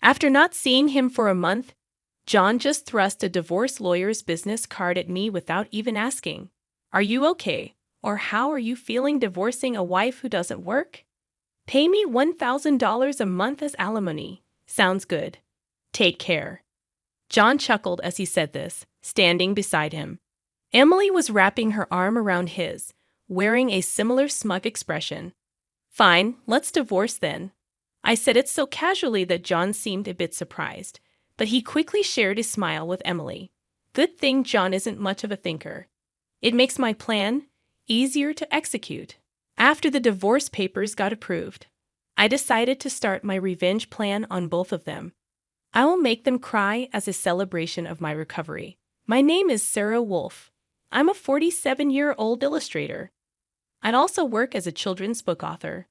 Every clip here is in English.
After not seeing him for a month, John just thrust a divorce lawyer's business card at me without even asking, "Are you okay? Or how are you feeling divorcing a wife who doesn't work? Pay me $1,000 a month as alimony. Sounds good. Take care." John chuckled as he said this, standing beside him. Emily was wrapping her arm around his, wearing a similar smug expression. "Fine, let's divorce then." I said it so casually that John seemed a bit surprised, but he quickly shared his smile with Emily. Good thing John isn't much of a thinker. It makes my plan easier to execute. After the divorce papers got approved, I decided to start my revenge plan on both of them. I will make them cry as a celebration of my recovery. My name is Sarah Wolf. I'm a 47-year-old illustrator. I'd also work as a children's book author.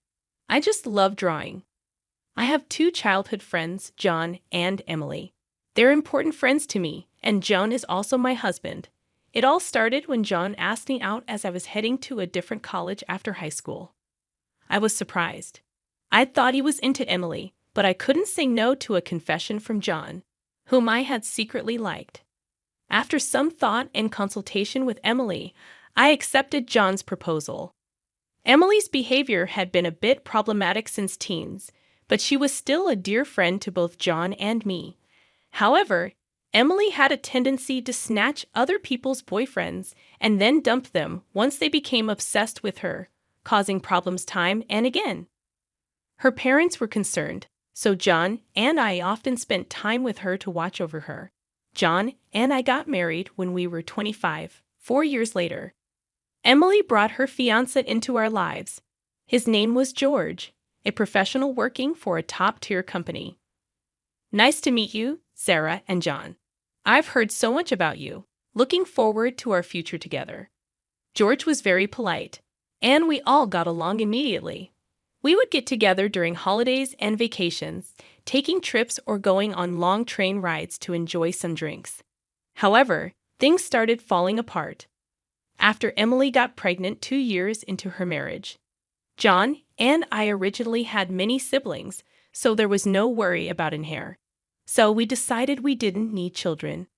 I just love drawing. I have 2 childhood friends, John and Emily. They're important friends to me, and John is also my husband. It all started when John asked me out as I was heading to a different college after high school. I was surprised. I'd thought he was into Emily, but I couldn't say no to a confession from John, whom I had secretly liked. After some thought and consultation with Emily, I accepted John's proposal. Emily's behavior had been a bit problematic since teens, but she was still a dear friend to both John and me. However, Emily had a tendency to snatch other people's boyfriends and then dump them once they became obsessed with her, causing problems time and again. Her parents were concerned, so John and I often spent time with her to watch over her. John and I got married when we were 25, 4 years later. Emily brought her fiancé into our lives. His name was George, a professional working for a top-tier company. Nice to meet you, Sarah and John. I've heard so much about you. Looking forward to our future together. George was very polite, and we all got along immediately. We would get together during holidays and vacations, taking trips or going on long train rides to enjoy some drinks. However, things started falling apart after Emily got pregnant 2 years into her marriage. John and I originally had many siblings, so there was no worry about an heir. So we decided we didn't need children.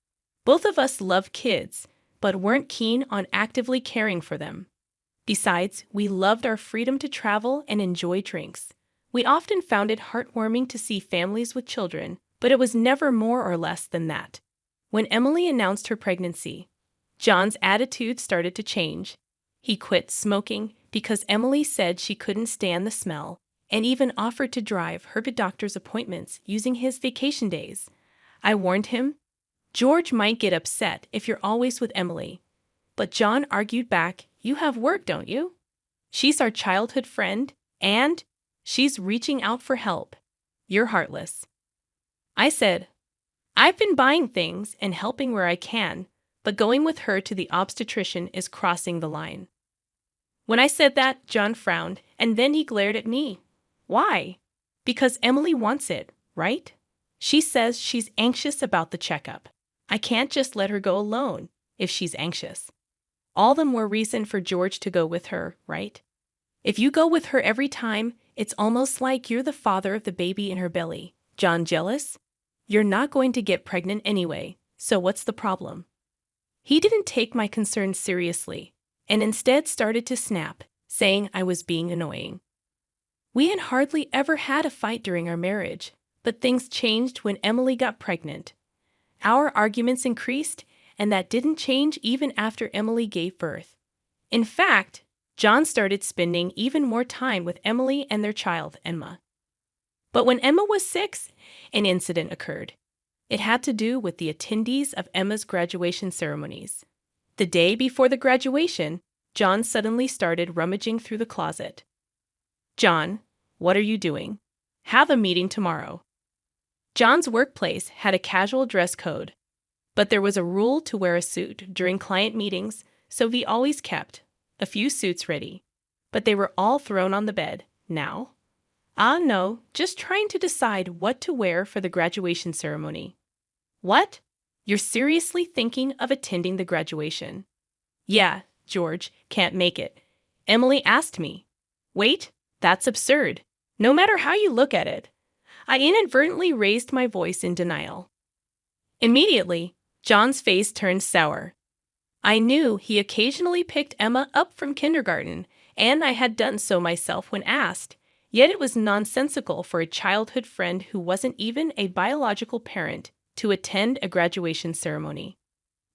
Both of us loved kids, but weren't keen on actively caring for them. Besides, we loved our freedom to travel and enjoy drinks. We often found it heartwarming to see families with children, but it was never more or less than that. When Emily announced her pregnancy, John's attitude started to change. He quit smoking because Emily said she couldn't stand the smell, and even offered to drive her to doctor's appointments using his vacation days. I warned him, "George might get upset if you're always with Emily." But John argued back, "You have work, don't you? She's our childhood friend, and she's reaching out for help. You're heartless." I said, "I've been buying things and helping where I can, but going with her to the obstetrician is crossing the line." When I said that, John frowned, and then he glared at me. "Why?" "Because Emily wants it, right? She says she's anxious about the checkup. I can't just let her go alone if she's anxious. All the more reason for George to go with her, right? If you go with her every time, it's almost like you're the father of the baby in her belly. John, jealous? You're not going to get pregnant anyway, so what's the problem?" He didn't take my concerns seriously, and instead started to snap, saying I was being annoying. We had hardly ever had a fight during our marriage, but things changed when Emily got pregnant. Our arguments increased, and that didn't change even after Emily gave birth. In fact, John started spending even more time with Emily and their child, Emma. But when Emma was 6, an incident occurred. It had to do with the attendees of Emma's graduation ceremonies. The day before the graduation, John suddenly started rummaging through the closet. "John, what are you doing? Have a meeting tomorrow." John's workplace had a casual dress code, but there was a rule to wear a suit during client meetings, so he always kept a few suits ready. But they were all thrown on the bed now. No, just trying to decide what to wear for the graduation ceremony. "What? You're seriously thinking of attending the graduation?" "Yeah, George, can't make it. Emily asked me." "Wait, that's absurd. No matter how you look at it, I inadvertently raised my voice in denial. Immediately, John's face turned sour. I knew he occasionally picked Emma up from kindergarten, and I had done so myself when asked, yet it was nonsensical for a childhood friend who wasn't even a biological parent to attend a graduation ceremony.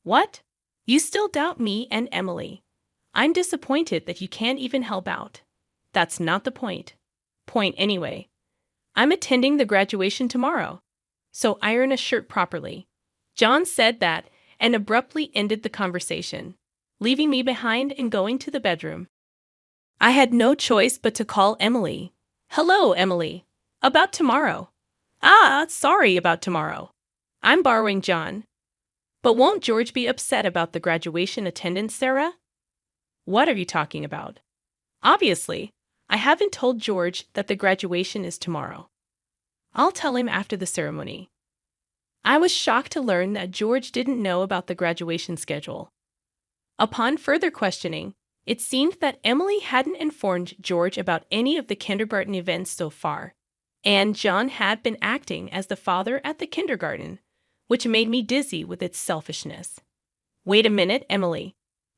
What? You still doubt me and Emily? I'm disappointed that you can't even help out. That's not the point. Point anyway. I'm attending the graduation tomorrow, so iron a shirt properly. John said that and abruptly ended the conversation, leaving me behind and going to the bedroom. I had no choice but to call Emily. Hello, Emily. About tomorrow. Sorry about tomorrow. I'm borrowing John. But won't George be upset about the graduation attendance, Sarah? What are you talking about? Obviously, I haven't told George that the graduation is tomorrow. I'll tell him after the ceremony. I was shocked to learn that George didn't know about the graduation schedule. Upon further questioning, it seemed that Emily hadn't informed George about any of the kindergarten events so far, and John had been acting as the father at the kindergarten, which made me dizzy with its selfishness. Wait a minute, Emily.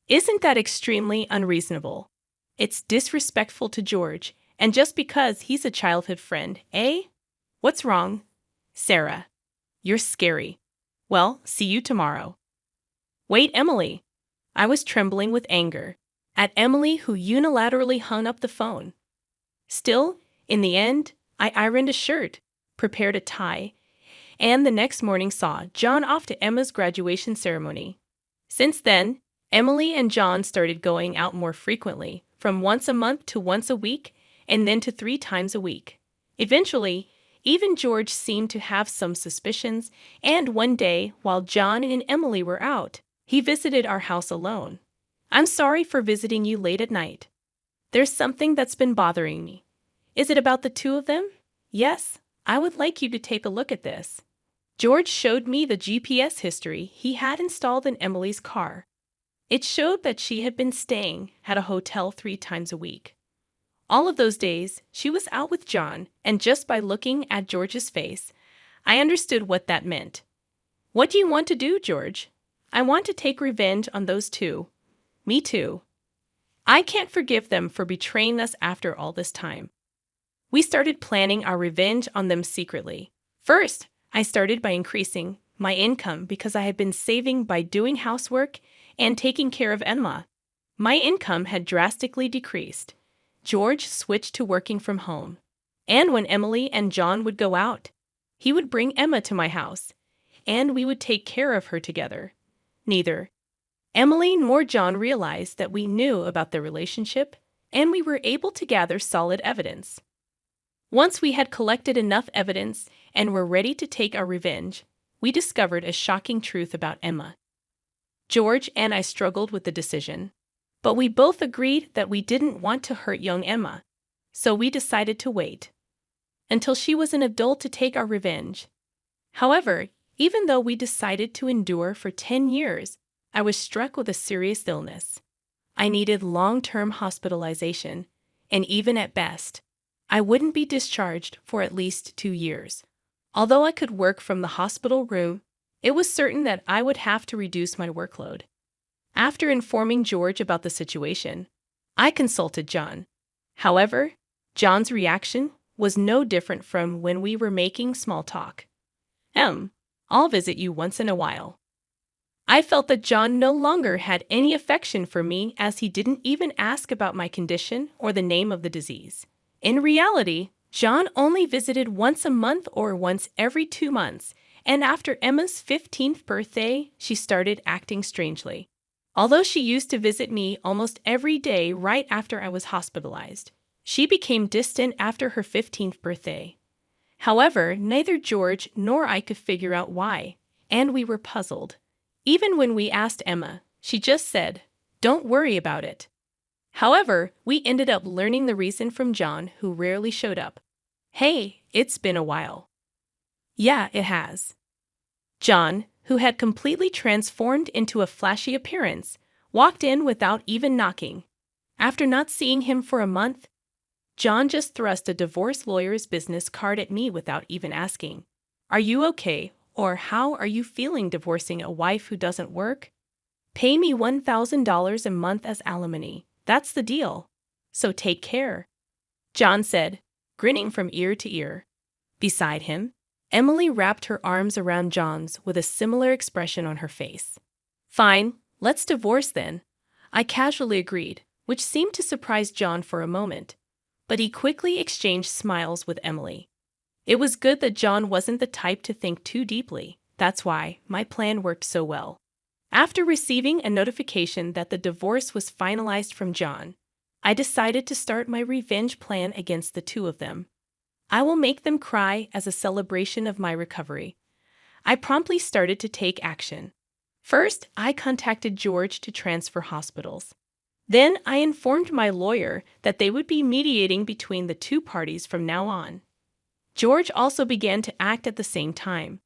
Isn't that extremely unreasonable? It's disrespectful to George, and just because he's a childhood friend, eh? What's wrong? Sarah, you're scary. Well, see you tomorrow. Wait, Emily. I was trembling with anger at Emily, who unilaterally hung up the phone. Still, in the end, I ironed a shirt, prepared a tie, and the next morning saw John off to Emma's graduation ceremony. Since then, Emily and John started going out more frequently, from once a month to once a week, and then to 3 times a week. Eventually, even George seemed to have some suspicions, and one day, while John and Emily were out, he visited our house alone. I'm sorry for visiting you late at night. There's something that's been bothering me. Is it about the 2 of them? Yes, I would like you to take a look at this. George showed me the GPS history he had installed in Emily's car. It showed that she had been staying at a hotel 3 times a week. All of those days, she was out with John, and just by looking at George's face, I understood what that meant. What do you want to do, George? I want to take revenge on those 2. Me too. I can't forgive them for betraying us after all this time. We started planning our revenge on them secretly. First, I started by increasing my income because I had been saving by doing housework and taking care of Emma. My income had drastically decreased. George switched to working from home. And when Emily and John would go out, he would bring Emma to my house, and we would take care of her together. Neither Emily nor John realized that we knew about their relationship, and we were able to gather solid evidence. Once we had collected enough evidence and were ready to take our revenge, we discovered a shocking truth about Emma. George and I struggled with the decision, but we both agreed that we didn't want to hurt young Emma, so we decided to wait until she was an adult to take our revenge. However, even though we decided to endure for 10 years, I was struck with a serious illness. I needed long-term hospitalization, and even at best, I wouldn't be discharged for at least 2 years. Although I could work from the hospital room, it was certain that I would have to reduce my workload. After informing George about the situation, I consulted John. However, John's reaction was no different from when we were making small talk. I'll visit you once in a while. I felt that John no longer had any affection for me, as he didn't even ask about my condition or the name of the disease. In reality, John only visited once a month or once every 2 months, and after Emma's 15th birthday, she started acting strangely. Although she used to visit me almost every day right after I was hospitalized, she became distant after her 15th birthday. However, neither George nor I could figure out why, and we were puzzled. Even when we asked Emma, she just said, "Don't worry about it." However, we ended up learning the reason from John, who rarely showed up. Hey, it's been a while. Yeah, it has. John, who had completely transformed into a flashy appearance, walked in without even knocking. After not seeing him for a month, John just thrust a divorce lawyer's business card at me without even asking. Are you okay? Or how are you feeling divorcing a wife who doesn't work? Pay me $1,000 a month as alimony. That's the deal. So take care, John said, grinning from ear to ear. Beside him, Emily wrapped her arms around John's with a similar expression on her face. Fine, let's divorce then, I casually agreed, which seemed to surprise John for a moment. But he quickly exchanged smiles with Emily. It was good that John wasn't the type to think too deeply. That's why my plan worked so well. After receiving a notification that the divorce was finalized from John, I decided to start my revenge plan against the two of them. I will make them cry as a celebration of my recovery. I promptly started to take action. First, I contacted George to transfer hospitals. Then I informed my lawyer that they would be mediating between the two parties from now on. George also began to act at the same time.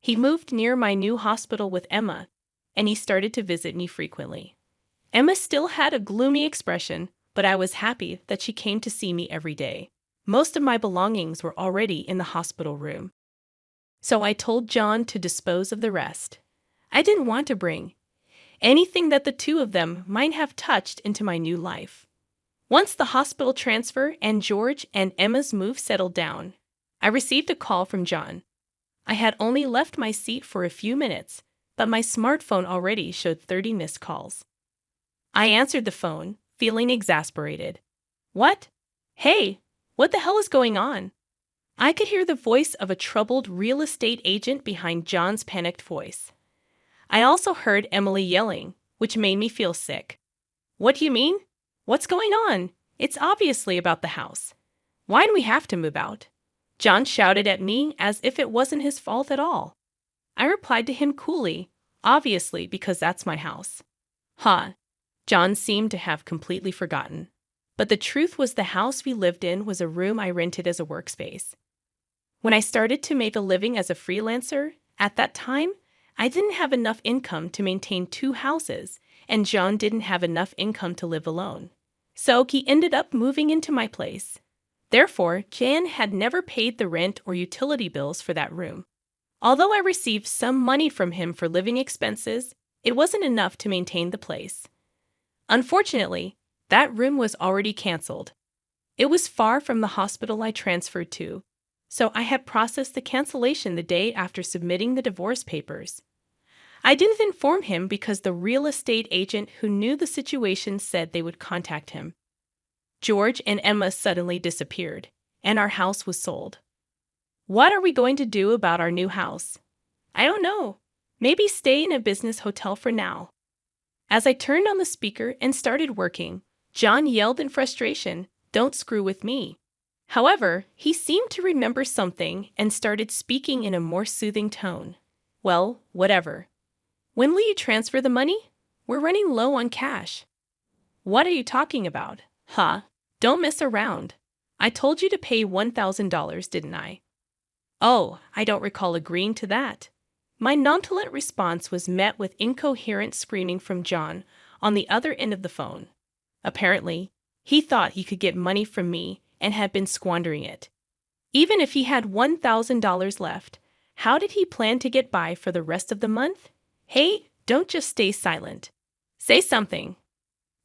He moved near my new hospital with Emma, and he started to visit me frequently. Emma still had a gloomy expression, but I was happy that she came to see me every day. Most of my belongings were already in the hospital room. So I told John to dispose of the rest. I didn't want to bring anything that the two of them might have touched into my new life. Once the hospital transfer and George and Emma's move settled down, I received a call from John. I had only left my seat for a few minutes, but my smartphone already showed 30 missed calls. I answered the phone, feeling exasperated. What? Hey, what the hell is going on? I could hear the voice of a troubled real estate agent behind John's panicked voice. I also heard Emily yelling, which made me feel sick. What do you mean? What's going on? It's obviously about the house. Why do we have to move out? John shouted at me as if it wasn't his fault at all. I replied to him coolly, obviously because that's my house. Huh. John seemed to have completely forgotten. But the truth was the house we lived in was a room I rented as a workspace. When I started to make a living as a freelancer, at that time, I didn't have enough income to maintain two houses, and John didn't have enough income to live alone. So he ended up moving into my place. Therefore, Jan had never paid the rent or utility bills for that room. Although I received some money from him for living expenses, it wasn't enough to maintain the place. Unfortunately, that room was already canceled. It was far from the hospital I transferred to, so I had processed the cancellation the day after submitting the divorce papers. I didn't inform him because the real estate agent who knew the situation said they would contact him. George and Emma suddenly disappeared, and our house was sold. What are we going to do about our new house? I don't know. Maybe stay in a business hotel for now. As I turned on the speaker and started working, John yelled in frustration, "Don't screw with me." However, he seemed to remember something and started speaking in a more soothing tone. Well, whatever. When will you transfer the money? We're running low on cash. What are you talking about? Huh? Don't mess around. I told you to pay $1,000, didn't I? Oh, I don't recall agreeing to that. My nonchalant response was met with incoherent screaming from John on the other end of the phone. Apparently, he thought he could get money from me and had been squandering it. Even if he had $1,000 left, how did he plan to get by for the rest of the month? Hey, don't just stay silent. Say something.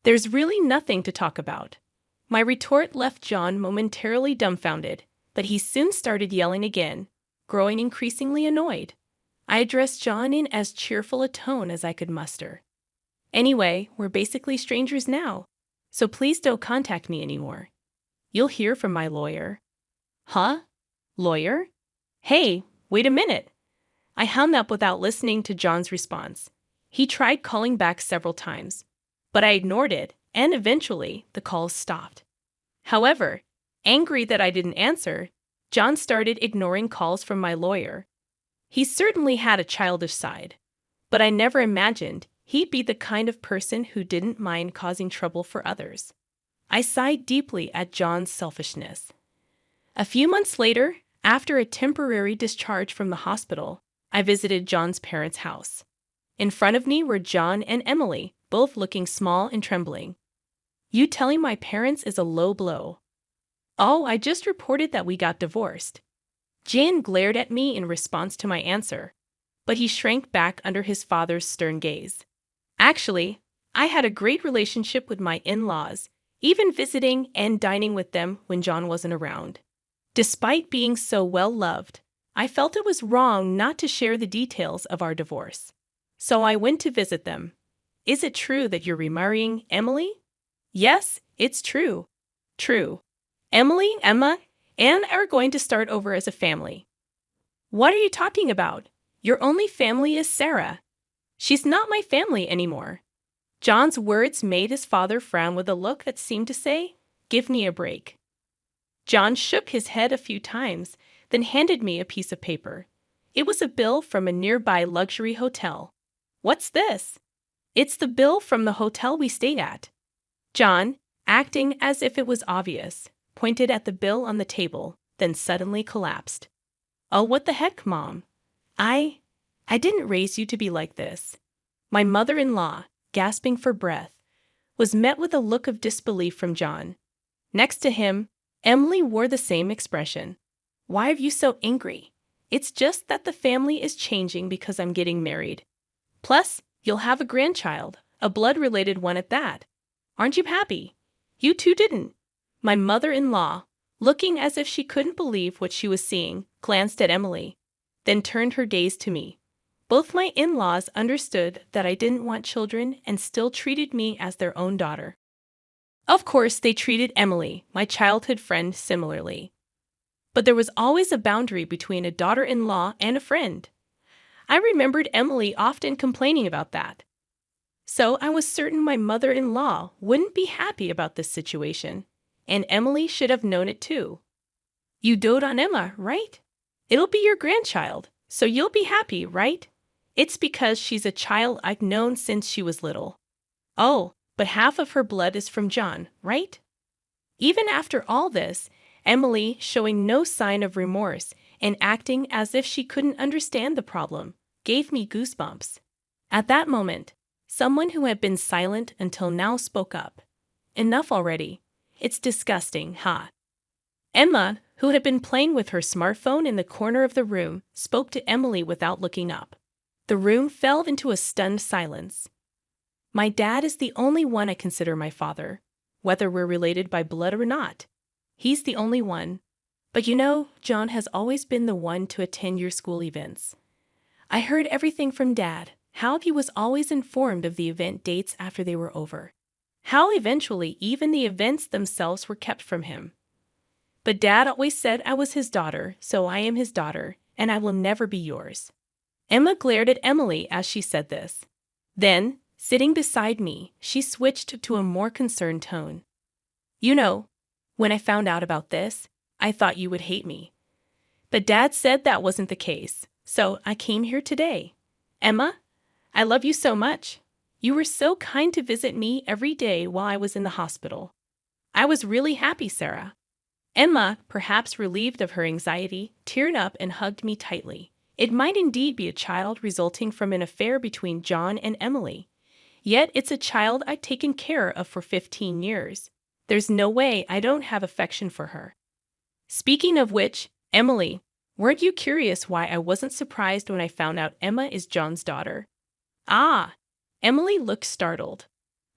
There's really nothing to talk about. My retort left John momentarily dumbfounded, but he soon started yelling again, growing increasingly annoyed. I addressed John in as cheerful a tone as I could muster. Anyway, we're basically strangers now, so please don't contact me anymore. You'll hear from my lawyer. Huh? Lawyer? Hey, wait a minute. I hung up without listening to John's response. He tried calling back several times, but I ignored it, and eventually the calls stopped. However, angry that I didn't answer, John started ignoring calls from my lawyer. He certainly had a childish side, but I never imagined he'd be the kind of person who didn't mind causing trouble for others. I sighed deeply at John's selfishness. A few months later, after a temporary discharge from the hospital, I visited John's parents' house. In front of me were John and Emily, both looking small and trembling. You telling my parents is a low blow. Oh, I just reported that we got divorced. Jan glared at me in response to my answer, but he shrank back under his father's stern gaze. Actually, I had a great relationship with my in-laws, even visiting and dining with them when John wasn't around. Despite being so well loved, I felt it was wrong not to share the details of our divorce. So I went to visit them. Is it true that you're remarrying Emily? Yes, it's true. True. Emily, Emma, and are going to start over as a family. What are you talking about? Your only family is Sarah. She's not my family anymore. John's words made his father frown with a look that seemed to say, "Give me a break." John shook his head a few times, then handed me a piece of paper. It was a bill from a nearby luxury hotel. What's this? It's the bill from the hotel we stayed at. John, acting as if it was obvious, pointed at the bill on the table, then suddenly collapsed. Oh, what the heck, Mom? I didn't raise you to be like this. My mother-in-law, gasping for breath, was met with a look of disbelief from John. Next to him, Emily wore the same expression. Why are you so angry? It's just that the family is changing because I'm getting married. Plus, you'll have a grandchild, a blood-related one at that. Aren't you happy? You two didn't. My mother-in-law, looking as if she couldn't believe what she was seeing, glanced at Emily, then turned her gaze to me. Both my in-laws understood that I didn't want children and still treated me as their own daughter. Of course, they treated Emily, my childhood friend, similarly. But there was always a boundary between a daughter-in-law and a friend. I remembered Emily often complaining about that. So I was certain my mother-in-law wouldn't be happy about this situation, and Emily should have known it too. You dote on Emma, right? It'll be your grandchild, so you'll be happy, right? It's because she's a child I've known since she was little. Oh, but half of her blood is from John, right? Even after all this, Emily, showing no sign of remorse and acting as if she couldn't understand the problem, gave me goosebumps. At that moment, someone who had been silent until now spoke up. Enough already. It's disgusting, huh? Emma, who had been playing with her smartphone in the corner of the room, spoke to Emily without looking up. The room fell into a stunned silence. My dad is the only one I consider my father, whether we're related by blood or not. He's the only one. But you know, John has always been the one to attend your school events. I heard everything from Dad, how he was always informed of the event dates after they were over. How eventually even the events themselves were kept from him. But Dad always said I was his daughter, so I am his daughter, and I will never be yours. Emma glared at Emily as she said this. Then, sitting beside me, she switched to a more concerned tone. You know, when I found out about this, I thought you would hate me. But Dad said that wasn't the case, so I came here today. Emma, I love you so much. You were so kind to visit me every day while I was in the hospital. I was really happy, Sarah. Emma, perhaps relieved of her anxiety, teared up and hugged me tightly. It might indeed be a child resulting from an affair between John and Emily. Yet it's a child I've taken care of for 15 years. There's no way I don't have affection for her. Speaking of which, Emily, weren't you curious why I wasn't surprised when I found out Emma is John's daughter? Ah! Emily looked startled.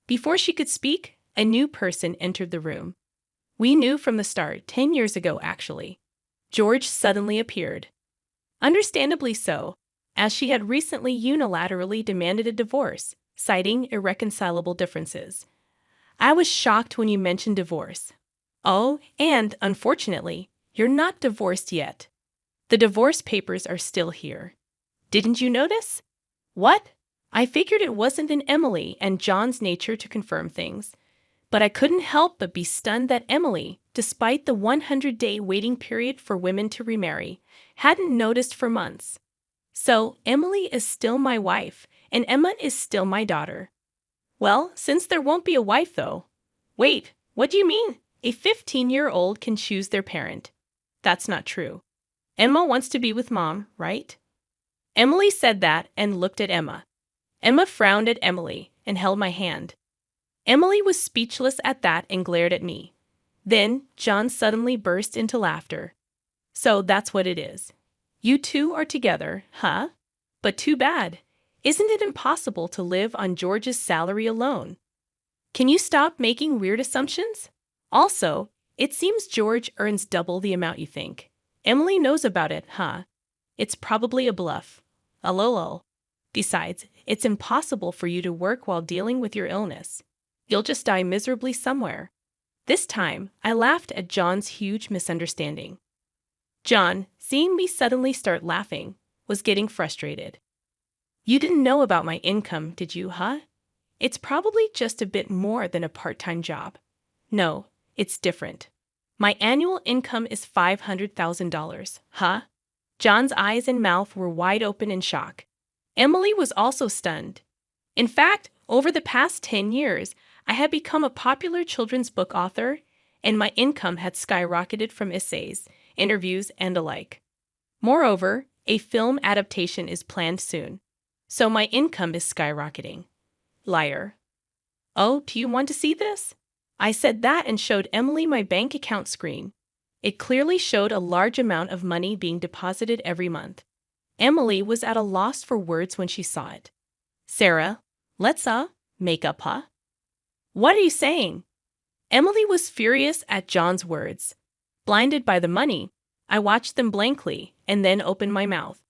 Before she could speak, a new person entered the room. We knew from the start, 10 years ago actually. George suddenly appeared. Understandably so, as she had recently unilaterally demanded a divorce, citing irreconcilable differences. I was shocked when you mentioned divorce. Oh, and, unfortunately, you're not divorced yet. The divorce papers are still here. Didn't you notice? What? I figured it wasn't in Emily and John's nature to confirm things. But I couldn't help but be stunned that Emily, despite the 100-day waiting period for women to remarry, hadn't noticed for months. So, Emily is still my wife, and Emma is still my daughter. Well, since there won't be a wife, though. Wait, what do you mean? A 15-year-old can choose their parent. That's not true. Emma wants to be with Mom, right? Emily said that and looked at Emma. Emma frowned at Emily and held my hand. Emily was speechless at that and glared at me. Then John suddenly burst into laughter. So that's what it is. You two are together, huh? But too bad. Isn't it impossible to live on George's salary alone? Can you stop making weird assumptions? Also, it seems George earns double the amount you think. Emily knows about it, huh? It's probably a bluff. A lol. Besides, it's impossible for you to work while dealing with your illness. You'll just die miserably somewhere. This time, I laughed at John's huge misunderstanding. John, seeing me suddenly start laughing, was getting frustrated. You didn't know about my income, did you, huh? It's probably just a bit more than a part-time job. No, it's different. My annual income is $500,000, huh? John's eyes and mouth were wide open in shock. Emily was also stunned. In fact, over the past 10 years, I had become a popular children's book author, and my income had skyrocketed from essays, interviews, and the like. Moreover, a film adaptation is planned soon, so my income is skyrocketing. Liar. Oh, do you want to see this? I said that and showed Emily my bank account screen. It clearly showed a large amount of money being deposited every month. Emily was at a loss for words when she saw it. Sarah, let's make up, huh? What are you saying? Emily was furious at John's words. Blinded by the money, I watched them blankly and then opened my mouth.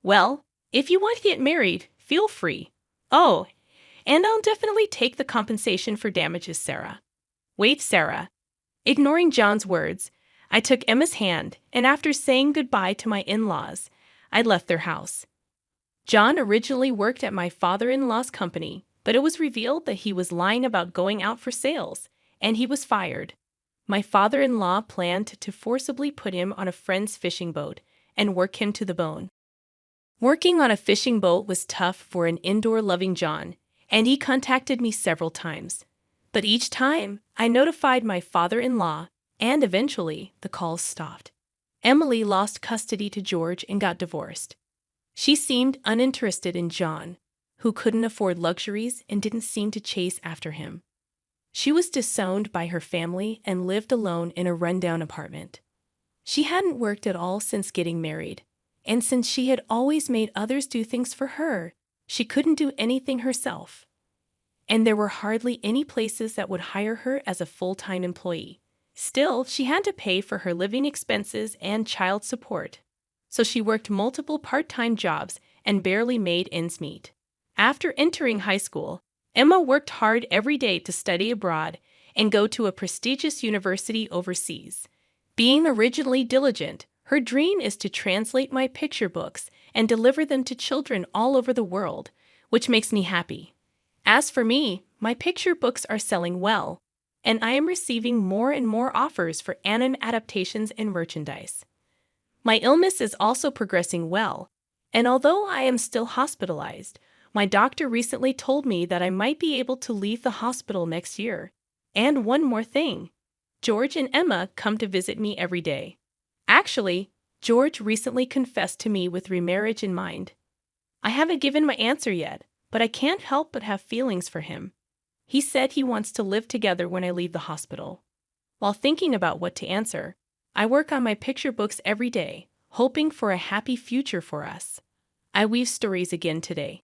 Well, if you want to get married, feel free. Oh, and I'll definitely take the compensation for damages, Sarah. Wait, Sarah. Ignoring John's words, I took Emma's hand, and after saying goodbye to my in-laws, I left their house. John originally worked at my father-in-law's company, but it was revealed that he was lying about going out for sales, and he was fired. My father-in-law planned to forcibly put him on a friend's fishing boat and work him to the bone. Working on a fishing boat was tough for an indoor-loving John, and he contacted me several times. But each time, I notified my father-in-law, and eventually, the calls stopped. Emily lost custody to George and got divorced. She seemed uninterested in John, who couldn't afford luxuries and didn't seem to chase after him. She was disowned by her family and lived alone in a rundown apartment. She hadn't worked at all since getting married, and since she had always made others do things for her, she couldn't do anything herself. And there were hardly any places that would hire her as a full-time employee. Still, she had to pay for her living expenses and child support, so she worked multiple part-time jobs and barely made ends meet. After entering high school, Emma worked hard every day to study abroad and go to a prestigious university overseas. Being originally diligent, her dream is to translate my picture books and deliver them to children all over the world, which makes me happy. As for me, my picture books are selling well, and I am receiving more and more offers for anime adaptations and merchandise. My illness is also progressing well, and although I am still hospitalized, my doctor recently told me that I might be able to leave the hospital next year. And one more thing. George and Emma come to visit me every day. Actually, George recently confessed to me with remarriage in mind. I haven't given my answer yet, but I can't help but have feelings for him. He said he wants to live together when I leave the hospital. While thinking about what to answer, I work on my picture books every day, hoping for a happy future for us. I weave stories again today.